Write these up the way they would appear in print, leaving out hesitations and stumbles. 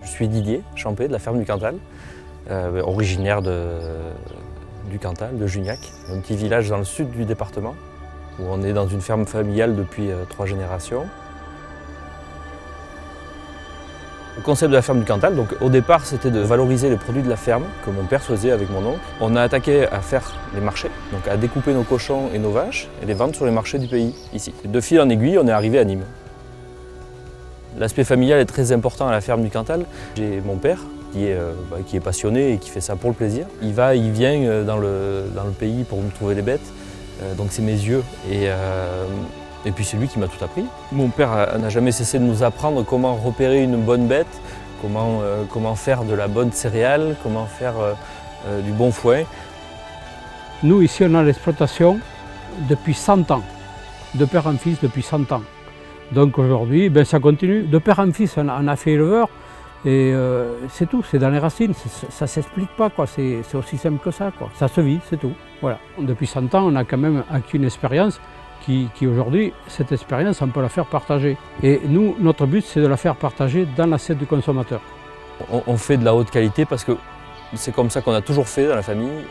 Je suis Didier Champé de la ferme du Cantal, originaire du Cantal, de Jugnac, un petit village dans le sud du département, où on est dans une ferme familiale depuis 3 générations. Le concept de la ferme du Cantal, donc au départ, c'était de valoriser les produits de la ferme, que mon père faisait avec mon oncle. On a attaqué à faire les marchés, donc à découper nos cochons et nos vaches et les vendre sur les marchés du pays, ici. De fil en aiguille, on est arrivé à Nîmes. L'aspect familial est très important à la ferme du Cantal. J'ai mon père qui est passionné et qui fait ça pour le plaisir. Il va, il vient dans le pays pour me trouver les bêtes, donc c'est mes yeux. Et puis c'est lui qui m'a tout appris. Mon père n'a jamais cessé de nous apprendre comment repérer une bonne bête, comment faire de la bonne céréale, comment faire du bon foin. Nous, ici, on a l'exploitation depuis 100 ans, de père en fils depuis 100 ans. Donc aujourd'hui, ça continue. De père en fils, on a fait éleveur et c'est tout, c'est dans les racines, ça ne s'explique pas, quoi. C'est aussi simple que ça, quoi. Ça se vit, c'est tout. Voilà. Depuis 100 ans, on a quand même acquis une expérience qui aujourd'hui, cette expérience, on peut la faire partager. Et nous, notre but, c'est de la faire partager dans l'assiette du consommateur. On fait de la haute qualité parce que c'est comme ça qu'on a toujours fait dans la famille.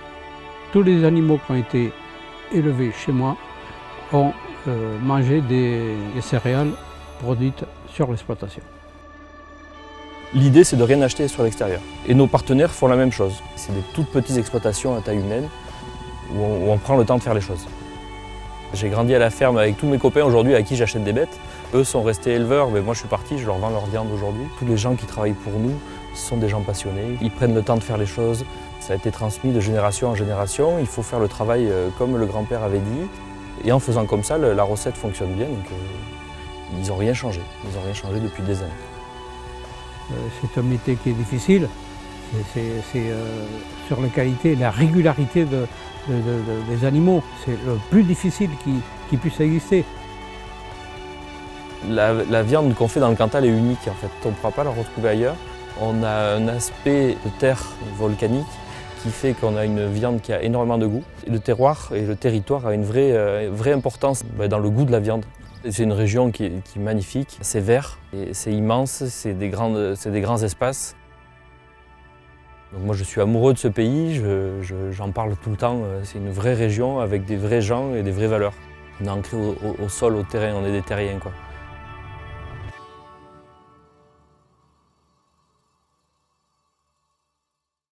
Tous les animaux qui ont été élevés chez moi ont mangé des céréales produites sur l'exploitation. L'idée, c'est de rien acheter sur l'extérieur. Et nos partenaires font la même chose. C'est des toutes petites exploitations à taille humaine où on prend le temps de faire les choses. J'ai grandi à la ferme avec tous mes copains aujourd'hui à qui j'achète des bêtes. Eux sont restés éleveurs, mais moi je suis parti, je leur vends leur viande aujourd'hui. Tous les gens qui travaillent pour nous sont des gens passionnés. Ils prennent le temps de faire les choses. Ça a été transmis de génération en génération. Il faut faire le travail comme le grand-père avait dit. Et en faisant comme ça, la recette fonctionne bien. Donc, ils n'ont rien changé. Ils n'ont rien changé depuis des années. C'est un métier qui est difficile. C'est sur la qualité, la régularité des animaux. C'est le plus difficile qui puisse exister. La viande qu'on fait dans le Cantal est unique en fait. On ne pourra pas la retrouver ailleurs. On a un aspect de terre volcanique qui fait qu'on a une viande qui a énormément de goût. Le terroir et le territoire a une vraie importance dans le goût de la viande. C'est une région qui est magnifique, c'est vert, c'est immense, c'est des grands espaces. Donc moi je suis amoureux de ce pays, j'en parle tout le temps. C'est une vraie région avec des vrais gens et des vraies valeurs. On est ancré au sol, au terrain, on est des terriens, quoi.